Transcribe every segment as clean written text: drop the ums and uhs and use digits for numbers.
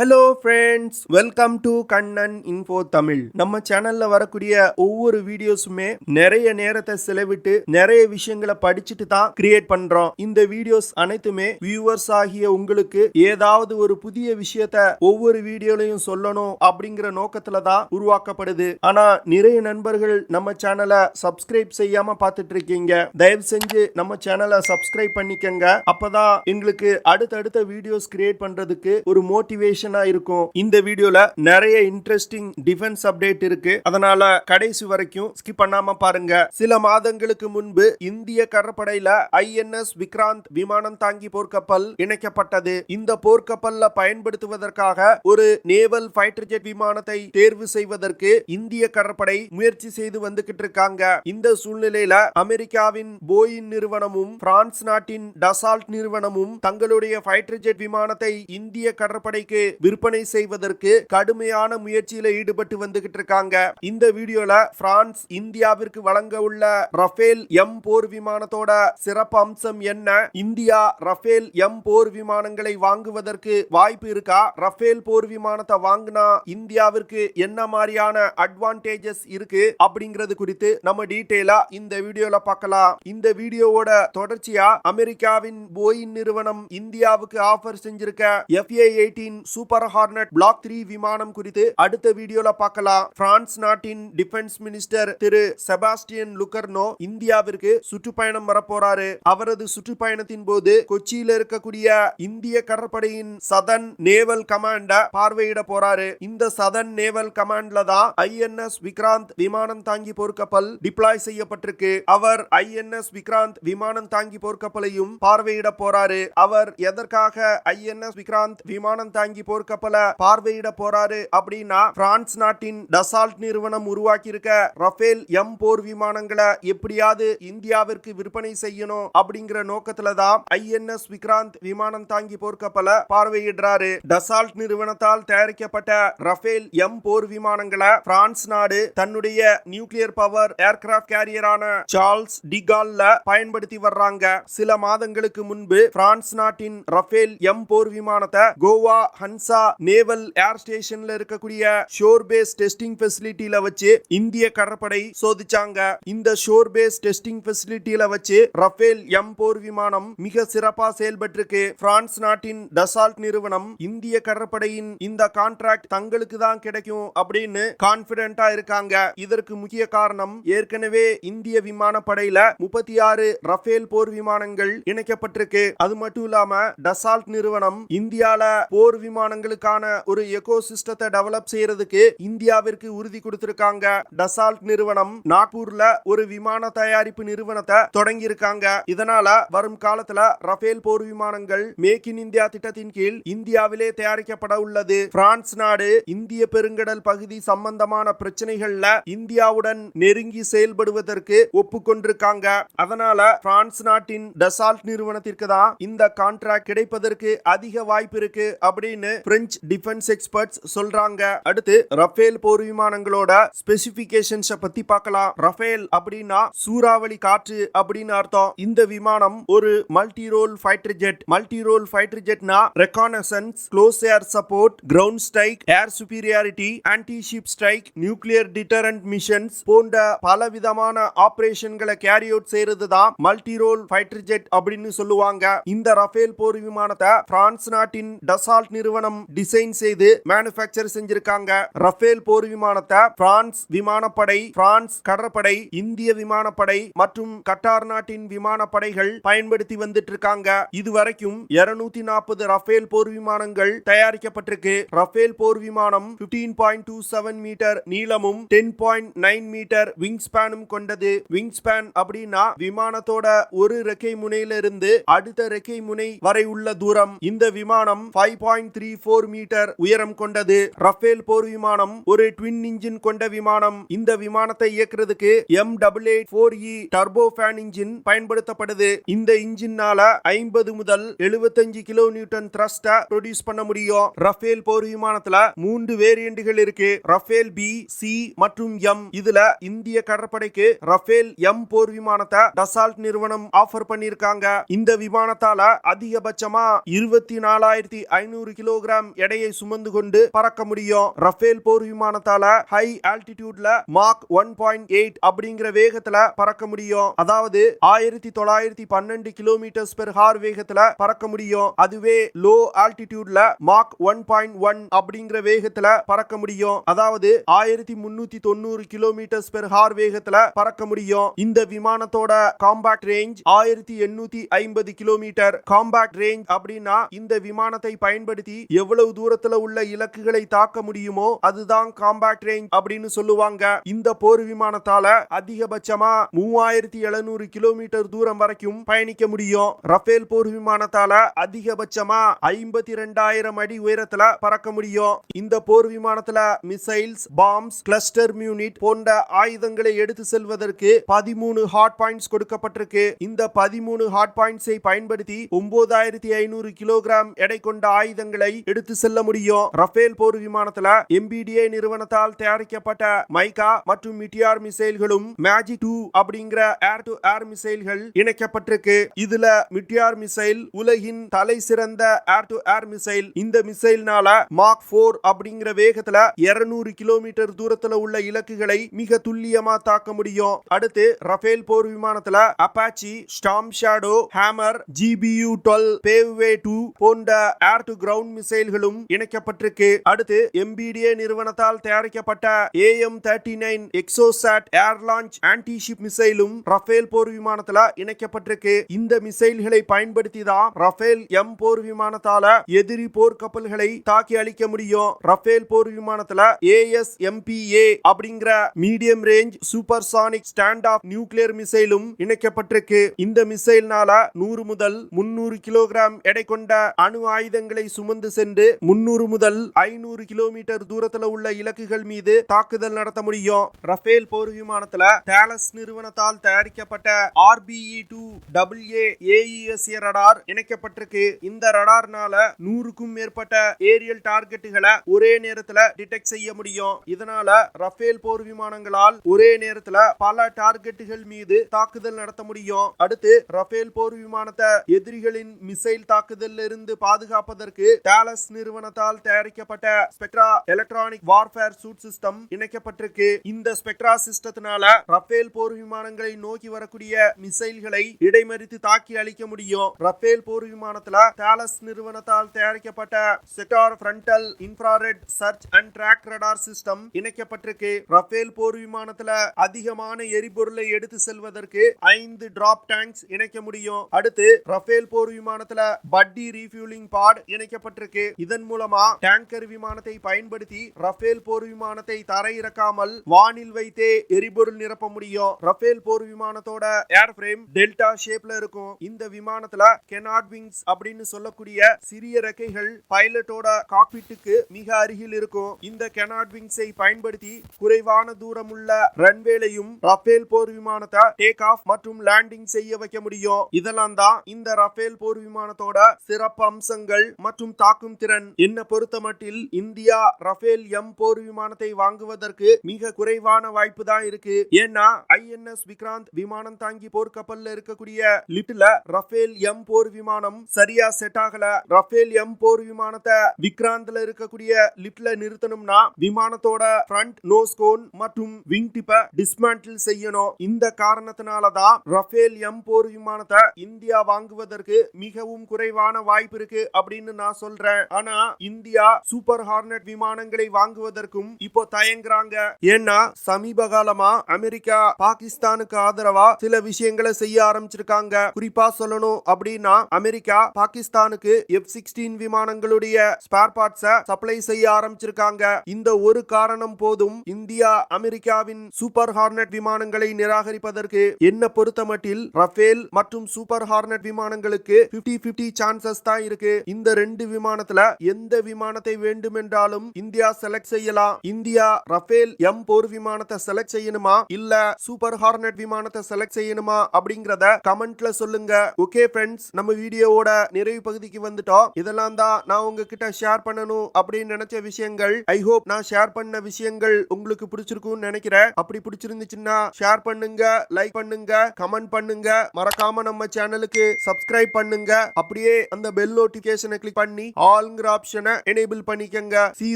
Hello friends, welcome to Kannan info Tamil. நம்ம சேனல்ல வரக்கூடிய ஒவ்வொரு வீடியோஸுமே நிறைய நேரத்தை செலவிட்டு நிறைய விஷயங்களை படிச்சுட்டு தான் கிரியேட் பண்றோம். இந்த வீடியோஸ் அனைத்துமே வியூவர்ஸ் ஆகிய உங்களுக்கு ஏதாவது ஒரு புதிய விஷயத்த ஒவ்வொரு வீடியோலையும் சொல்லணும் அப்படிங்கிற நோக்கத்துல தான் உருவாக்கப்படுது. ஆனா நிறைய நண்பர்கள் நம்ம சேனலை சப்ஸ்கிரைப் செய்யாம பார்த்துட்டு இருக்கீங்க. தயவு செஞ்சு நம்ம சேனலை சப்ஸ்கிரைப் பண்ணிக்கங்க. அப்பதான் எங்களுக்கு அடுத்தடுத்த வீடியோஸ் கிரியேட் பண்றதுக்கு ஒரு மோட்டிவேஷன் இருக்கும். இந்த வீடியோல நிறைய இன்ட்ரெஸ்டிங் டிஃபென்ஸ் அப்டேட் இருக்கு. அதனால கடைசி வரைக்கும் ஸ்கிப் பண்ணாம பாருங்க. சில மாதங்களுக்கு முன்பு இந்திய கடற்படையில ஐஎன்எஸ் விக்ராந்த் விமானம் தாங்கி போர்க்கப்பல் இணைக்கப்பட்டது. இந்த போர்க்கப்பல்ல பயன்படுத்துவதற்காக ஒரு நேவல் ஃபைட்டர் ஜெட் விமானத்தை தேர்வு செய்வதற்கு இந்திய கடற்படை முயற்சி செய்து வந்துகிட்டு இருக்காங்க. இந்த சூழ்நிலையில அமெரிக்காவின் போயிங் நிறுவனமும் பிரான்ஸ் நாட்டின் டசால்ட் நிறுவனமும் தங்களுடைய ஃபைட்டர் ஜெட் விமானத்தை இந்திய கடற்படைக்கு விற்பனை செய்வதற்கு கடுமையான முயற்சியில ஈடுபட்டு வந்துகிட்டு இருக்காங்க. இந்த வீடியோல பிரான்ஸ் இந்தியாவிற்கு வழங்க உள்ள ரஃபேல்-M போர் விமானத்தோட சிறப்பு அம்சம் என்ன, இந்தியா ரஃபேல்-M போர் விமானங்களை வாங்குவதற்கு வாய்ப்பு இருக்கா, ரஃபேல் போர் விமானத்தை வாங்கினா இந்தியாவிற்கு என்ன மாதிரியான அட்வான்டேஜஸ் இருக்கு அப்படிங்கிறது குறித்து நம்ம டீடைலா இந்த வீடியோல பார்க்கலாம். இந்த வீடியோவோட தொடர்ச்சியா அமெரிக்காவின் போயிங் நிறுவனம் இந்தியாவுக்கு ஆஃபர் செஞ்சிருக்க FA-18 சூப்பர் ஹார்னட் Block 3 விமானம் குறித்து அடுத்த வீடியோல பார்க்கலாம். பிரான்ஸ் நாட்டின் டிஃபென்ஸ் மினிஸ்டர் திரு செபாஸ்டியன் லுகர்னோ இந்தியாவிற்கு சுற்றுப்பயணம் வரப்போறாரு. அவரது சுற்றுப்பயணத்தின் போது கொச்சியில இருக்கக்கூடிய இந்திய கடற்படையின் சதன் நேவல் கமாண்ட பார்வையிட போறாரு. இந்த சதன் நேவல் கமாண்ட்ல தான் ஐஎன்எஸ் விக்ராந்த் விமானம் தாங்கி போர்க்கப்பல் டிப்ளாய் செய்யப்பட்டிருக்கு. அவர் ஐஎன்எஸ் விக்ராந்த் விமானம் தாங்கி போர்க்கப்பலையும் பார்வையிட போறாரு. அவர் எதற்காக ஐஎன்எஸ் விக்ராந்த் விமானம் தாங்கி போர்க்கப்பல பார்வையிட போறாரு அப்படின்னா, பிரான்ஸ் நாட்டின் டசால்ட் நிறுவனம் உருவாக்கி இருக்க ரஃபேல்-M போர் விமானங்களை எப்படியாவது இந்தியாவிற்கு விற்பனை செய்யணும் அப்படிங்கிற நோக்கத்துல தான் ஐஎன்எஸ் விக்ராந்த் விமானம் தாங்கி போர்க்கப்பல பார்வையிடுறாரு. டசால்ட் நிறுவனத்தால் தயாரிக்கப்பட்ட ரஃபேல்-M போர் விமானங்களை பிரான்ஸ் நாடு தன்னுடைய நியூக்ளியர் பவர் ஏர்கிராப்ட் கேரியரான சார்ல்ஸ் டிகால்ல பயன்படுத்தி வர்றாங்க. சில மாதங்களுக்கு முன்பு பிரான்ஸ் நாட்டின் ரஃபேல்-M போர் விமானத்தை கோவா ஹன்சா நேவல் ஏர் ஸ்டேஷன்ல இருக்கக்கூடிய ஷோர் பேஸ் டெஸ்டிங் ஃபெசிலிட்டில வச்சு இந்திய கடற்படை சோதிச்சாங்க. இந்த ஷோர் பேஸ் டெஸ்டிங் ஃபெசிலிட்டில வச்சு ரஃபேல்-M போர் விமானம் மிக சிறப்பா செயல்பட்டிருக்கு. பிரான்ஸ் நாட்டின் டசால்ட் நிறுவனம் இந்திய கடற்படையின் இந்த கான்ட்ராக்ட் தங்களுக்கு தான் கிடைக்கும் அப்படின்னு கான்பிடென்டா இருக்காங்க. இதற்கு முக்கிய காரணம், ஏற்கனவே இந்திய விமானப்படையில 36 ரஃபேல் போர் விமானங்கள் இணைக்கப்பட்டிருக்கு. அது மட்டும் இல்லாம டசால்ட் நிறுவனம் இந்தியால போர் விமானங்களுக்கான ஒரு எக்கோசிஸ்டத்தை டெவலப் செய்யறதுக்கு இந்தியாவிற்கு உறுதி கொடுத்திருக்காங்க. டசால்ட் நிறுவனம் நாக்பூர்ல ஒரு விமான தயாரிப்பு நிறுவனத்தை தொடங்கி இருக்காங்க. இதனால வரும் காலத்துல ரஃபேல் போர் விமானங்கள் மேக் இன் இந்தியா திட்டத்தின் கீழ் இந்தியாவிலே தயாரிக்கப்பட உள்ளது. பிரான்ஸ் நாடு இந்திய பெருங்கடல் பகுதி சம்பந்தமான பிரச்சனைகள்ல இந்தியாவுடன் நெருங்கி செயல்படுவதற்கு ஒப்புக்கொண்டிருக்காங்க. அதனால பிரான்ஸ் நாட்டின் டசால்ட் நிறுவனத்திற்கு தான் இந்த கான்ட்ராக்ட் கிடைப்பதற்கு அதிக வாய்ப்பு இருக்கு அப்படின்னு பிரெஞ்சு டிஃபென்ஸ் எக்ஸ்பர்ட்ஸ் சொல்றாங்க. அடுத்து ரஃபேல் போர் விமானங்களோட ஸ்பெசிபிகேஷன்ஸ் பத்தி பார்க்கலாம். ரஃபேல் அப்படின்னா சூறாவளி காற்று அப்படின்னு அர்த்தம். இந்த விமானம் ஒரு multi role fighter jet. Multi role fighter ஜெட்னா reconnaissance, close air support, ground strike, air superiority, anti ship strike, nuclear deterrent missions போன்ற பல விதமான ஆபரேஷன்களை கேரி அவுட் செய்யறது தான் மல்டி ரோல் ஃபைட்டர் ஜெட் அப்படின்னு சொல்லுவாங்க. இந்த ரஃபேல் போர் விமானத்தை பிரான்ஸ் நாட்டின் டசால்ட் நிறுவனம் டிசைன் செய்து மேனுஃபேக்சர் செஞ்சிருக்காங்க. ரஃபேல் போர் விமானத்தை பிரான்ஸ் விமானப்படை, பிரான்ஸ் கடற்படை, இந்திய விமானப்படை மற்றும் கட்டார் நாட்டின் விமானப்படைகள் பயன்படுத்தி வந்துட்டு இருக்காங்க. இதுவரைக்கும் 240 ரஃபேல் போர் விமானங்கள் தயாரிக்கப்பட்டிருக்கு. ரஃபேல் போர் விமானம் 15.27 மீட்டர் நீளமும் 10.9 மீட்டர் விங் ஸ்பேனும் கொண்டது. விங் ஸ்பேன் அப்படின்னா விமானத்தோட ஒரு ரெக்கை முனையில இருந்து அடுத்த ரெக்கை முனை வரை உள்ள தூரம். இந்த விமானம் 5.34 மீட்டர் உயரம் கொண்டது. ரஃபேல் போர் விமானம் ஒரு ட்வின் இன்ஜின் கொண்ட விமானம். இந்த விமானத்தை இயக்குறதுக்கு M884E டர்போ ஃபேன் இன்ஜின் பயன்படுத்தப்படுது. இந்த இன்ஜினால 50 முதல் 75 கிலோ நியூட்டன் த்ரஸ்ட ப்ரொடியூஸ் பண்ண முடியும். ரஃபேல் போர் விமானத்துல 3 வேரியன்ட்கள் இருக்கு. ரஃபேல் B, C மற்றும் M. இதுல இந்திய கடற்படைக்கு ரஃபேல்-M போர் விமானத்தை டசால்ட் நிறுவனம் ஆஃபர் பண்ணிருக்காங்க. இந்த விமானத்தால அதிகபட்சமா 24,500 கிலோகிராம் கிலோகிராம் எடையை சுமந்து கொண்டு பறக்க முடியும். ரஃபேல் போர் விமானத்தால ஹை ஆல்டிடியூட்ல மாக் 1.8 அப்படிங்கிற வேகத்துல பறக்க முடியும். அதாவது 1912 கிலோமீட்டர் பெர் ஹார் வேகத்துல பறக்க முடியும். அதுவே லோ ஆல்டிடியூட்ல மாக் 1.1 அப்படிங்கிற வேகத்துல பறக்க முடியும். அதாவது 1390 கிலோமீட்டர் பெர் ஹார் வேகத்துல பறக்க முடியும். இந்த விமானத்தோட compact range 1850 kilometre. Compact range அப்படின்னா இந்த விமானத்தை பயன்படுத்தி எவ்வளவு தூரத்துல உள்ள இலக்குகளை தாக்க முடியுமோ அதுதான் காம்பாக்ட் ரேஞ்ச் அப்படின்னு சொல்லுவாங்க. இந்த போர் விமானத்தால அதிகபட்சமா 3700 கிலோமீட்டர் தூரம் வரைக்கும் பயணிக்க முடியும். ரஃபேல் போர் விமானத்தால அதிகபட்சமா 52,000 அடி உயரத்துல பறக்க முடியும். இந்த போர் விமானத்துல மிசைல்ஸ், பாம்ஸ், கிளஸ்டர் மியூனிட் போன்ற ஆயுதங்களை எடுத்து செல்வதற்கு 13 ஹாட் பாயிண்ட்ஸ் கொடுக்கப்பட்டிருக்கு. இந்த 13 ஹாட் பாயிண்ட்ஸை பயன்படுத்தி 9500 கிலோகிராம் எடை கொண்ட ஆயுதங்களை எடுத்து செல்ல முடியும். ரஃபேல் போர் விமானத்துல MBDA நிறுவனத்தால் தயாரிக்கப்பட்ட மைகா மற்றும் மிட்டியார் மிசைல்களும் மேஜிக் 2 அப்படிங்கிற ஏர் டு ஏர் மிசைல்கள் இணைக்கப்பட்டிருக்கு. இதுல மிட்டியார் மிசைல் உலகின் தலை சிறந்த ஏர் டு ஏர் மிசைல். இந்த மிசைல்னால மாக் 4 அப்படிங்கிற வேகத்துல 200 கிலோமீட்டர் தூரத்துல உள்ள இலக்குகளை மிக துல்லியமா தாக்க முடியும். அடுத்து ரஃபேல் போர் விமானத்துல Apache, storm shadow, hammer, GBU-12, பேவ்வே 2 போன்ற ஏர் டு கிரவுண்ட் மிசைல்களும் இணைக்கப்பட்டிருக்கு. அடுத்து MBDA நிறுவனத்தால் தயாரிக்கப்பட்ட AM-39 எக்ஸோசாட் ஏர் லான்ச் ஆன்டி ஷிப் மிசைலும் ரஃபேல் போர் விமானத்துல இணைக்கப்பட்டிருக்கு. இந்த மிசைல்களை பயன்படுத்தி தான் ரஃபேல் M போர் விமானத்தால எதிரி போர் கப்பல்களை தாக்கி அழிக்க முடியும். ரஃபேல் போர் விமானத்துல ASMPA அப்படிங்கிற medium range supersonic stand off nuclear மிசைலும் இணைக்கப்பட்டிருக்கு. இந்த மிசைல்னால 100 முதல் 300 கிலோகிராம் எடை கொண்ட அணு ஆயுதங்களை சுமந்து சென்று 300 முதல் 500 கிலோமீட்டர் தூரத்துல உள்ள இலக்குகள் மீது தாக்குதல் நடத்த முடியும். ரஃபேல் போர் விமானத்துல தாலஸ் நிறுவனத்தால் தயாரிக்கப்பட்ட RBE-2AA AESA ரடார் இணைக்கப்பட்டிருக்கு. இந்த ரடார்னால 100க்கும் மேற்பட்ட ஏரியல் டார்கெட்டுகளை ஒரே நேரத்துல டிடெக்ட் செய்ய முடியும். இதனால ரஃபேல் போர் விமானங்களால் ஒரே நேரத்துல பல டார்கெட்டுகள் மீது தாக்குதல் நடத்த முடியும். அடுத்து ரஃபேல் போர் விமானத்தை எதிரிகளின் மிசைல் தாக்குதலில் இருந்து பாதுகாப்பதற்கு தாலஸ் நிறுவனத்தால் தயாரிக்கப்பட்ட Spectra electronic warfare suite system இணைக்கப்பட்டிருக்கு. இந்த ஸ்பெக்ட்ரா சிஸ்டத்தினால ரஃபேல் போர் விமானங்களை நோக்கி வரக்கூடிய மிசைல்களை இடைமறித்து தாக்கி அழிக்க முடியும். ரஃபேல் போர் விமானத்துல தாலஸ் நிறுவனத்தால் தயாரிக்கப்பட்ட sector frontal infrared search and track radar system இணைக்கப்பட்டிருக்கு. ரஃபேல் போர் விமானத்துல அதிகமான எரிபொருளை எடுத்து செல்வதற்கு 5 டிராப் டேங்க்ஸ் இணைக்க முடியும். அடுத்து ரஃபேல் போர் விமானத்துல பட்டி ரீஃபியூலிங் பாட் இணைக்கப்பட்டிருக்கு. இதன் மூலமா டேங்கர் விமானத்தை பயன்படுத்தி ரஃபேல் போர் விமானத்தை தரையிறக்காமல் வானில் வைத்தே எரிபொருள் நிரப்ப முடியும். ரஃபேல் போர் விமானத்தோட ஏர் ஃப்ரேம் டெல்டா ஷேப்ல இருக்கும். இந்த விமானத்துல கெனாட் விங்ஸ் அப்படின்னு சொல்லக்கூடிய சிறிய ரெக்கைகள் பைலட்டோட காக்பிட்டுக்கு மிக அருகில் இருக்கும். இந்த கெனாட் விங்ஸை பயன்படுத்தி குறைவான தூரம் உள்ள ரன்வேலையும் ரஃபேல் போர் விமானத்தை டேக் ஆஃப் மற்றும் லேண்டிங் செய்ய வைக்க முடியும். இதெல்லாம் தான் இந்த ரஃபேல் போர் விமானத்தோட சிறப்பு அம்சங்கள் மற்றும் தாக்கும் திறன். என்ன பொறுத்தமட்டில் இந்தியா ரஃபேல் M போர் விமானத்தை வாங்குவதற்கு மிக குறைவான வாய்ப்பு தான் இருக்கு. ஏன்னா INS விக்ராந்த் விமானம் தாங்கி போர் கப்பல்ல இருக்கக்கூடிய லிப்ட்ல ரஃபேல் M போர் விமானம் சரியா செட் ஆகல. ரஃபேல் M போர் விமானத்தை விக்ராந்த்ல இருக்கக்கூடிய லிப்ட்ல நிறுத்தணும்னா விமானத்தோட ஃப்ரண்ட் நோஸ் கோன் மற்றும் விங் டிப்பை டிஸ்மேண்டில் செய்யணும். இந்த காரணத்தினாலதான் ரஃபேல் M போர் விமானத்தை இந்தியா வாங்குவதற்கு மிகவும் குறைவான வாய்ப்பு இருக்கு அப்படின்னு நான் சொல்றேன். ஆனா இந்தியா சூப்பர் ஹார்னட் விமானங்களை வாங்குவதற்கும் இப்போ தயங்குறாங்க. ஏன்னா சமீப காலமா அமெரிக்கா பாகிஸ்தானுக்கு ஆதரவா சில விஷயங்களை செய்ய ஆரம்பிச்சிருக்காங்க. குறிப்பா சொல்லணும் அப்படின்னா அமெரிக்கா பாகிஸ்தானுக்கு F-16 விமானங்களுடைய ஸ்பேர் பார்ட்ஸை சப்ளை செய்ய ஆரம்பிச்சிருக்காங்க. இந்த ஒரு காரணம் போதும் இந்தியா அமெரிக்காவின் சூப்பர் ஹார்னட் விமானங்களை நிராகரிப்பதற்கு. என்ன பொறுத்தமட்டில் ரஃபேல் மற்றும் சூப்பர் ஹார்னட் விமானங்களுக்கு 50-50 சான்சஸ் தான் இருக்கு. இந்த ரெண்டு விமானத்துல எந்த விமானத்தை வேண்டுமென்றாலும் இந்தியா செலக்ட் செய்யலாம். இந்தியா ரஃபேல் M போர் விமானத்தை செலக்ட் செய்யணுமா இல்ல சூப்பர் ஹார்னட் விமானத்தை செலக்ட் செய்யணுமா அப்படிங்கறத கமெண்ட்ல சொல்லுங்க. ஓகே ஃப்ரெண்ட்ஸ், நம்ம வீடியோவோட நிறைவு பகுதிக்கு வந்துட்டோம். இதெல்லாம் தான் நான் உங்ககிட்ட ஷேர் பண்ணணும் அப்படின்னு நினைச்ச விஷயங்கள். ஐ ஹோப் நான் ஷேர் பண்ண விஷயங்கள் உங்களுக்கு பிடிச்சிருக்கும்னு நினைக்கிறேன். அப்படி பிடிச்சிருந்துச்சுன்னா ஷேர் பண்ணுங்க, லைக் பண்ணுங்க, கமெண்ட் பண்ணுங்க. மறக்காம நம்ம சேனலுக்கு சப்ஸ்கிரைப் பண்ணுங்க. அப்படியே அந்த பெல் நோட்டிபிகேஷனை கிளிக் பண்ணி ஆல்ங்கிற ஆப்ஷனை எனேபிள் பண்ணிக்கங்க. See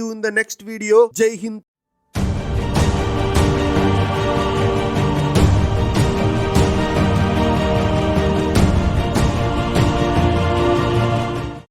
you in the next video. Jai Hind.